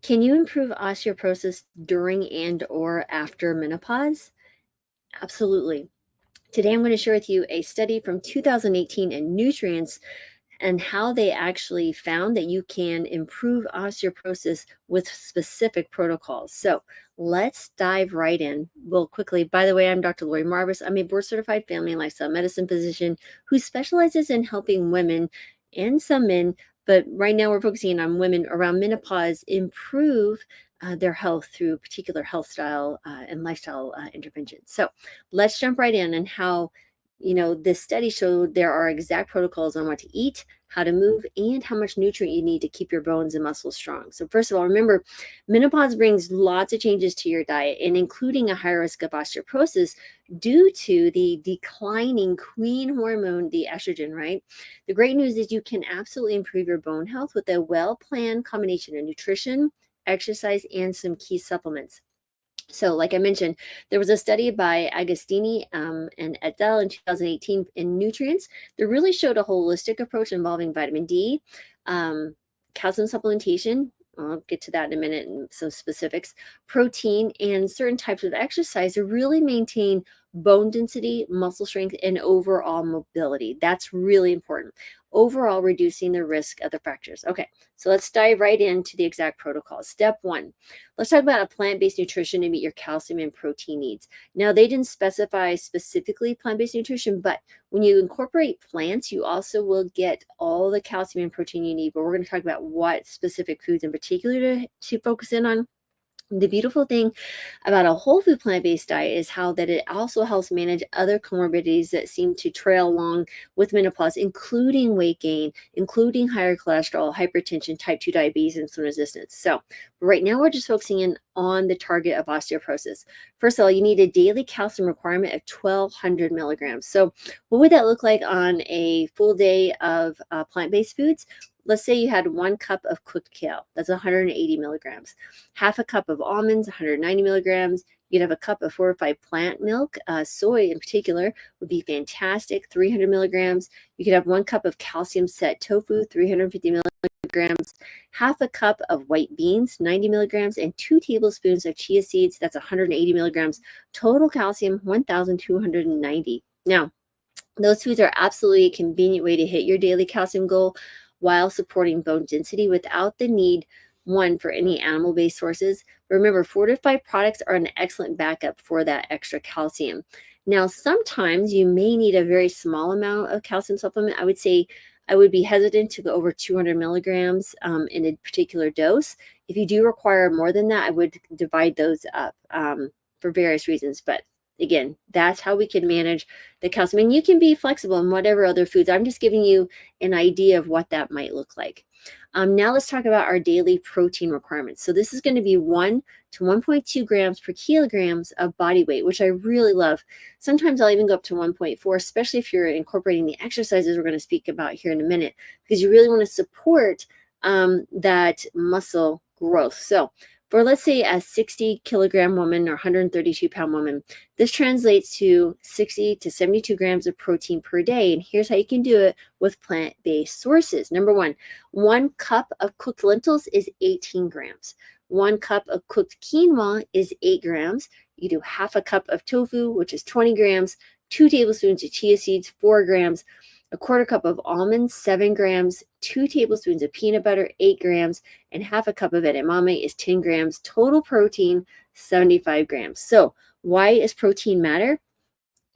Can you improve osteoporosis during and or after menopause? Absolutely. Today I'm going to share with you a study from 2018 in Nutrients and how they actually found that you can improve osteoporosis with specific protocols. So let's dive right in. Well, quickly, by the way, I'm Dr. Lori Marvis. I'm a board certified family and lifestyle medicine physician who specializes in helping women and some men, but right now we're focusing on women around menopause improve their health through particular health style and lifestyle interventions. So let's jump right in and how this study showed there are exact protocols on what to eat, how to move, and how much nutrient you need to keep your bones and muscles strong. So, first of all, remember, menopause brings lots of changes to your diet, and including a higher risk of osteoporosis due to the declining queen hormone, the estrogen, right? The great news is you can absolutely improve your bone health with a well planned combination of nutrition, exercise, and some key supplements. So, like I mentioned, there was a study by Agostini and et al. In 2018 in Nutrients that really showed a holistic approach involving vitamin D, um, calcium supplementation. I'll get to that in a minute and some specifics, protein, and certain types of exercise to really maintain bone density, muscle strength, and overall mobility. That's really important. Overall, reducing the risk of the fractures. Okay, so let's dive right into the exact protocol. Step one. Let's talk about a plant-based nutrition to meet your calcium and protein needs. Now, they didn't specify specifically plant-based nutrition, but when you incorporate plants, you also will get all the calcium and protein you need. But we're going to talk about what specific foods in particular to focus in on. The beautiful thing about a whole food plant-based diet is how that it also helps manage other comorbidities that seem to trail along with menopause, including weight gain, including higher cholesterol, hypertension, type 2 diabetes, and insulin resistance. So right now we're just focusing in on the target of osteoporosis. First of all, you need a daily calcium requirement of 1,200 milligrams. So what would that look like on a full day of plant-based foods? Let's say you had 1 cup of cooked kale. That's 180 milligrams. Half a cup of almonds, 190 milligrams. You could have a cup of fortified plant milk. Soy in particular would be fantastic, 300 milligrams. You could have 1 cup of calcium set tofu, 350 milligrams. Half a cup of white beans, 90 milligrams, and 2 tablespoons of chia seeds. That's 180 milligrams. Total calcium, 1,290. Now, those foods are absolutely a convenient way to hit your daily calcium goal while supporting bone density without the need, one, for any animal-based sources. But remember, fortified products are an excellent backup for that extra calcium. Now, sometimes you may need a very small amount of calcium supplement. I would say I would be hesitant to go over 200 milligrams in a particular dose. If you do require more than that, I would divide those up for various reasons. But again, that's how we can manage the calcium. And you can be flexible in whatever other foods. I'm just giving you an idea of what that might look like. Now let's talk about our daily protein requirements. So this is going to be 1 to 1.2 grams per kilograms of body weight, which I really love. Sometimes I'll even go up to 1.4, especially if you're incorporating the exercises we're going to speak about here in a minute, because you really want to support that muscle growth. So for, let's say, a 60 kilogram woman or 132-pound woman, this translates to 60 to 72 grams of protein per day. And here's how you can do it with plant-based sources. Number one, 1 cup of cooked lentils is 18 grams. 1 cup of cooked quinoa is 8 grams. You do half a cup of tofu, which is 20 grams, 2 tablespoons of chia seeds, 4 grams, a quarter cup of almonds, 7 grams, 2 tablespoons of peanut butter, 8 grams, and half a cup of edamame is 10 grams. Total protein, 75 grams. So why does protein matter?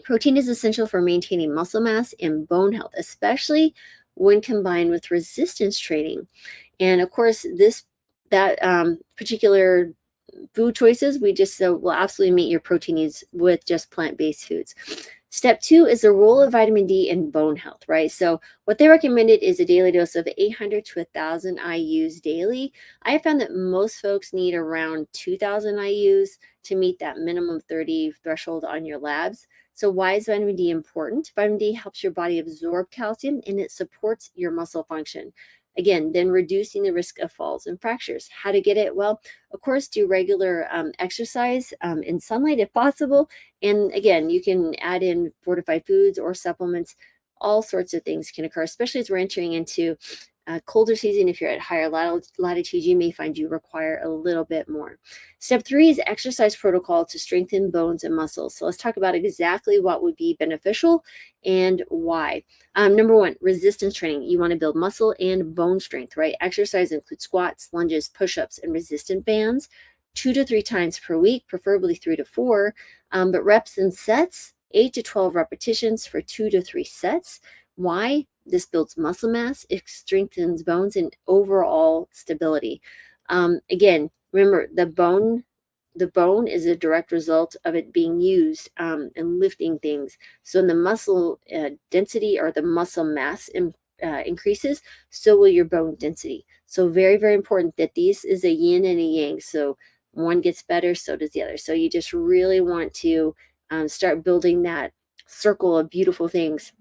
Protein is essential for maintaining muscle mass and bone health, especially when combined with resistance training. And of course, that particular food choices, we just will absolutely meet your protein needs with just plant-based foods. Step two is the role of vitamin D in bone health, right? So what they recommended is a daily dose of 800 to 1,000 IUs daily. I found that most folks need around 2,000 IUs to meet that minimum 30 threshold on your labs. So why is vitamin D important? Vitamin D helps your body absorb calcium and it supports your muscle function. Again, then reducing the risk of falls and fractures. How to get it? Well, of course, do regular exercise in sunlight if possible. And again, you can add in fortified foods or supplements. All sorts of things can occur, especially as we're entering into colder season, if you're at higher latitudes, you may find you require a little bit more. Step 3 is exercise protocol to strengthen bones and muscles. So let's talk about exactly what would be beneficial and why. Number 1, resistance training. You want to build muscle and bone strength, right? Exercise includes squats, lunges, push-ups, and resistant bands 2 to 3 times per week, preferably 3 to 4. But reps and sets, 8 to 12 repetitions for 2 to 3 sets. Why? This builds muscle mass, it strengthens bones, and overall stability. Again, remember the bone is a direct result of it being used and lifting things. So when the muscle density or the muscle mass increases, so will your bone density. So very, very important that this is a yin and a yang. So one gets better, so does the other. So you just really want to start building that circle of beautiful things.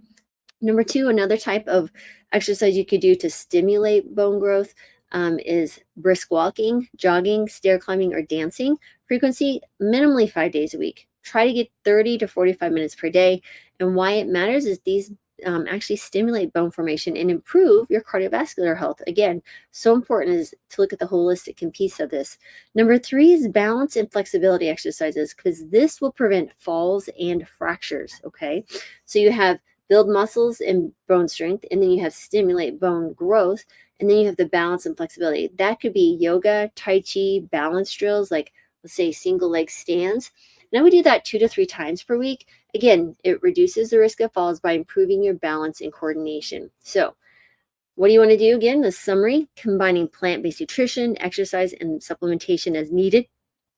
Number 2, another type of exercise you could do to stimulate bone growth is brisk walking, jogging, stair climbing, or dancing. Frequency, minimally 5 days a week. Try to get 30 to 45 minutes per day. And why it matters is these actually stimulate bone formation and improve your cardiovascular health. Again, so important is to look at the holistic piece of this. Number 3 is balance and flexibility exercises, because this will prevent falls and fractures, okay? So you have build muscles and bone strength, and then you have stimulate bone growth, and then you have the balance and flexibility. That could be yoga, tai chi, balance drills, like let's say single leg stands. And I would do that 2 to 3 times per week. Again, it reduces the risk of falls by improving your balance and coordination. So what do you want to do? Again, the summary: combining plant-based nutrition, exercise, and supplementation as needed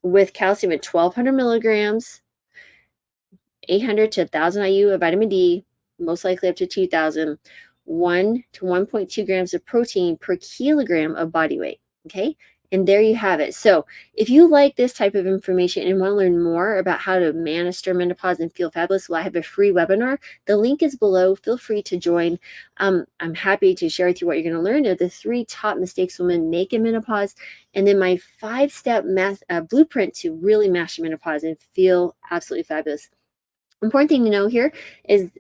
with calcium at 1,200 milligrams, 800 to 1,000 IU of vitamin D, most likely up to 2,000, 1 to 1.2 grams of protein per kilogram of body weight. Okay. And there you have it. So if you like this type of information and want to learn more about how to master menopause and feel fabulous, well, I have a free webinar. The link is below. Feel free to join. I'm happy to share with you what you're going to learn. Are the 3 top mistakes women make in menopause, and then my 5-step blueprint to really master menopause and feel absolutely fabulous. Important thing to know here is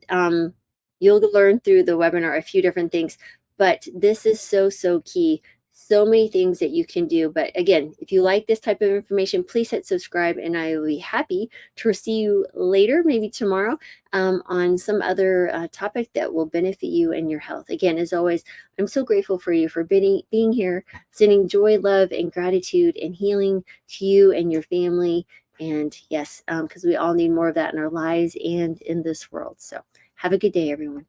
you'll learn through the webinar a few different things, but this is so, so key. So many things that you can do. But again, if you like this type of information, please hit subscribe, and I will be happy to see you later, maybe tomorrow, on some other topic that will benefit you and your health. Again, as always, I'm so grateful for you for being here, sending joy, love, and gratitude and healing to you and your family. And yes, because we all need more of that in our lives and in this world. So have a good day, everyone.